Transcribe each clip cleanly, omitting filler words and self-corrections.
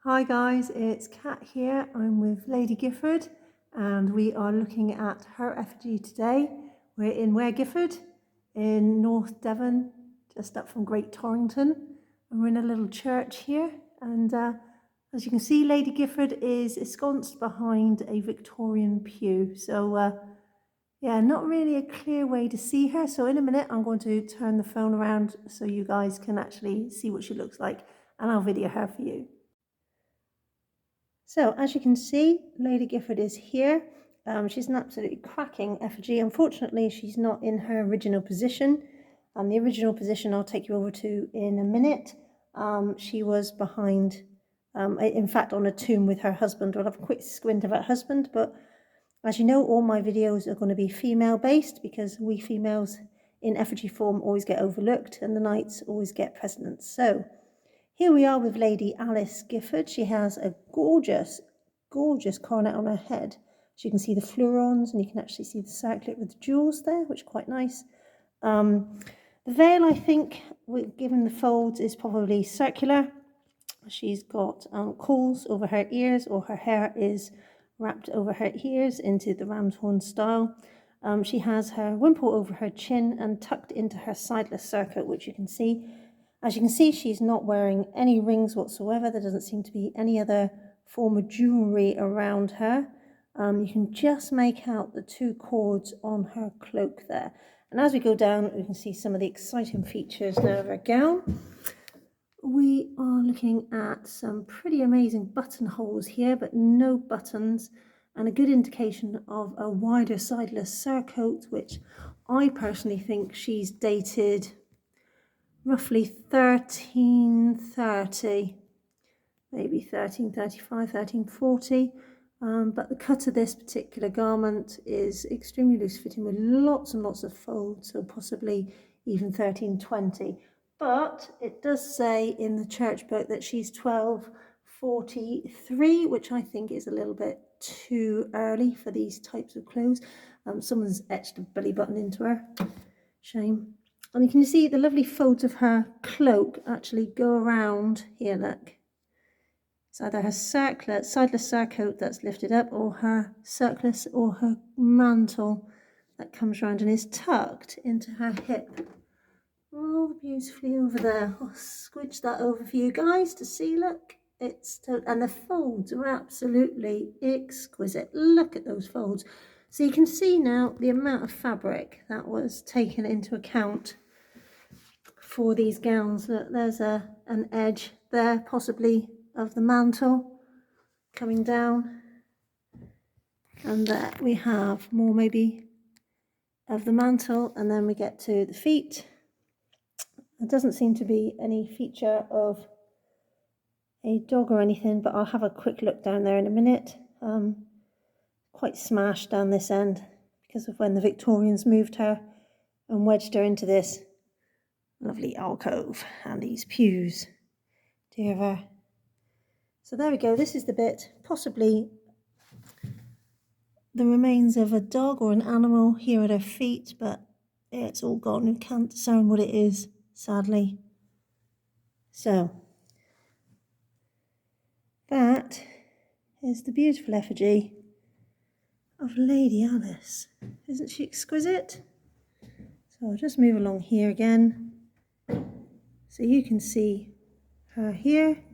Hi guys, it's Kat here. I'm with Lady Gifford and we are looking at her effigy today. We're in Wear Giffard in North Devon, just up from Great Torrington. And we're in a little church here and as you can see, Lady Gifford is ensconced behind a Victorian pew. So yeah, not really a clear way to see her. So in a minute, I'm going to turn the phone around so you guys can actually see what she looks like and I'll video her for you. So as you can see, Lady Gifford is here. She's an absolutely cracking effigy. Unfortunately, she's not in her original position. The original position I'll take you over to in a minute. She was behind, in fact, on a tomb with her husband. We'll have a quick squint of her husband, but as you know, all my videos are going to be female-based because we females in effigy form always get overlooked and the knights always get precedence. So here we are with Lady Alice Gifford. She has a gorgeous, gorgeous coronet on her head. So you can see the fleurons and you can actually see the circlet with jewels there, which is quite nice. The veil, I think, given the folds, is probably circular. She's got cawls over her ears, or her hair is wrapped over her ears into the ram's horn style. She has her wimple over her chin and tucked into her sideless surcoat, which you can see. As you can see, she's not wearing any rings whatsoever. There doesn't seem to be any other form of jewellery around her. You can just make out the two cords on her cloak there. And as we go down, we can see some of the exciting features now of her gown. We are looking at some pretty amazing buttonholes here, but no buttons, and a good indication of a wider sideless surcoat, which I personally think she's dated roughly 1330, maybe 1335, 1340. But the cut of this particular garment is extremely loose fitting with lots and lots of folds, so possibly even 1320. But it does say in the church book that she's 1243, which I think is a little bit too early for these types of clothes. Someone's etched a belly button into her. Shame. And you can see the lovely folds of her cloak actually go around here, look. It's either her sideless surcoat that's lifted up, or her circlet, or her mantle that comes round and is tucked into her hip. Oh, beautifully over there. I'll squidge that over for you guys to see, look. And the folds are absolutely exquisite. Look at those folds. So you can see now the amount of fabric that was taken into account for these gowns. Look, there's an edge there, possibly of the mantle coming down. And there we have more maybe of the mantle, and then we get to the feet. There doesn't seem to be any feature of a dog or anything, but I'll have a quick look down there in a minute. Quite smashed down this end because of when the Victorians moved her and wedged her into this lovely alcove and these pews. Dear her. So there we go. This is the bit, possibly the remains of a dog or an animal here at her feet, but it's all gone. We can't discern what it is, sadly. So that is the beautiful effigy of Lady Alice. Isn't she exquisite? So I'll just move along here again so you can see her here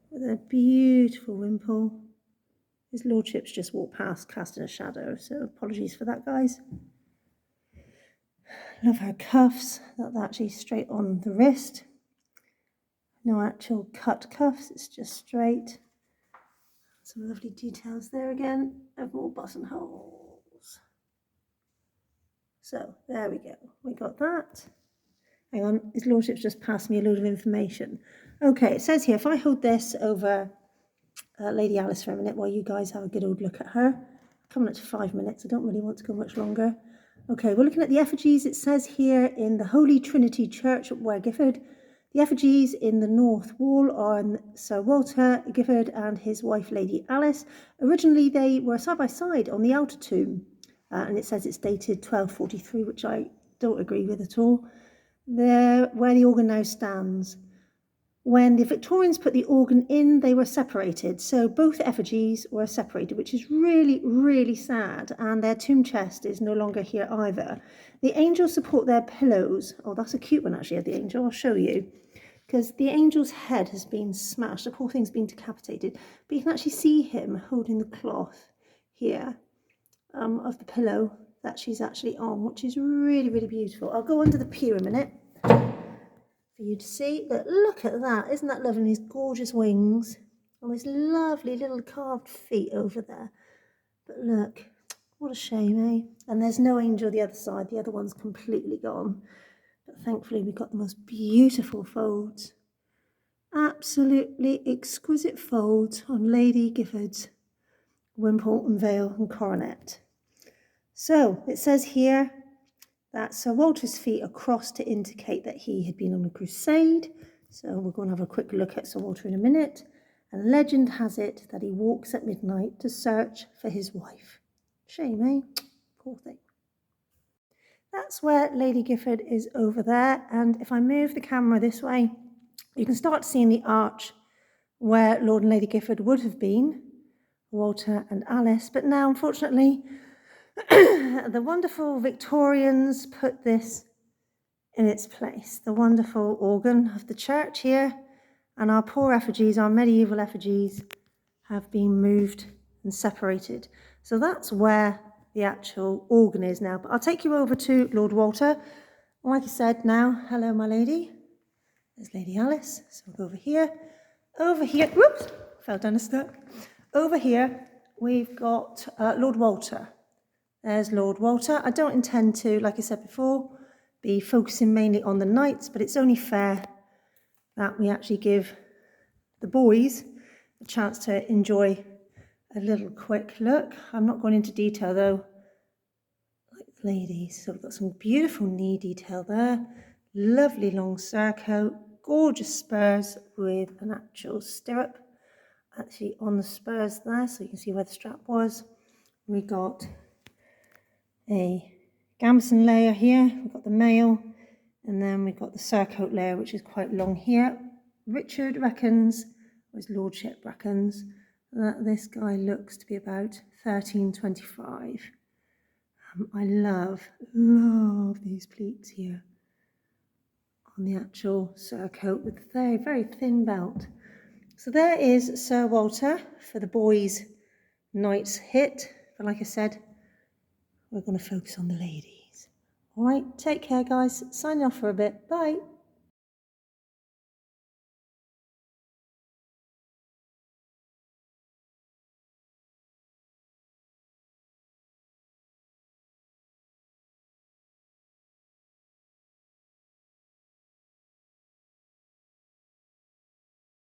with a beautiful wimple. His lordship's just walked past casting a shadow, so apologies for that, guys. Love her cuffs, that's actually straight on the wrist. No actual cut cuffs, it's just straight. Some lovely details there again of more buttonholes. So there we go, we got that. Hang on, his lordship's just passed me a load of information. Okay, it says here, if I hold this over Lady Alice for a minute while you guys have a good old look at her. Coming up to 5 minutes, I don't really want to go much longer. Okay, we're looking at the effigies. It says here in the Holy Trinity Church at Wear Giffard, the effigies in the north wall are Sir Walter Giffard and his wife Lady Alice. Originally they were side by side on the outer tomb, and it says it's dated 1243, which I don't agree with at all. There, where the organ now stands, When the Victorians put the organ in, they were separated. So both effigies were separated, which is really, really sad. And their tomb chest is no longer here either. The angels support their pillows. Oh, that's a cute one, actually, of the angel. I'll show you. Because the angel's head has been smashed. The poor thing's been decapitated. But you can actually see him holding the cloth here of the pillow that she's actually on, which is really, really beautiful. I'll go under the pew a minute for you to see. But look at that. Isn't that lovely? These gorgeous wings. And these lovely little carved feet over there. But look, what a shame, eh? And there's no angel the other side. The other one's completely gone. But thankfully, we've got the most beautiful folds. Absolutely exquisite folds on Lady Giffard's wimple and veil and coronet. So it says here that Sir Walter's feet are crossed to indicate that he had been on a crusade. So we're going to have a quick look at Sir Walter in a minute. And legend has it that he walks at midnight to search for his wife. Shame, eh? Poor thing. That's where Lady Giffard is over there. And if I move the camera this way, you can start seeing the arch where Lord and Lady Giffard would have been, Walter and Alice. But now, unfortunately, the wonderful Victorians put this in its place. The wonderful organ of the church here. And our poor effigies, our medieval effigies, have been moved and separated. So that's where the actual organ is now. But I'll take you over to Lord Walter. Like I said now, hello, my lady. There's Lady Alice. So we'll go over here. Over here, whoops, fell down a step. Over here, we've got Lord Walter. There's Lord Walter. I don't intend to, like I said before, be focusing mainly on the knights, but it's only fair that we actually give the boys a chance to enjoy a little quick look. I'm not going into detail though, like the ladies. So we've got some beautiful knee detail there, lovely long surcoat, gorgeous spurs with an actual stirrup actually on the spurs there, so you can see where the strap was. We got a gambeson layer here, we've got the mail, and then we've got the surcoat layer, which is quite long here. Richard reckons, or his lordship reckons, that this guy looks to be about 1325. I love these pleats here on the actual surcoat with a very, very thin belt. So there is Sir Walter for the boys' night's hit. But like I said, we're going to focus on the ladies. All right, take care, guys. Signing off for a bit. Bye.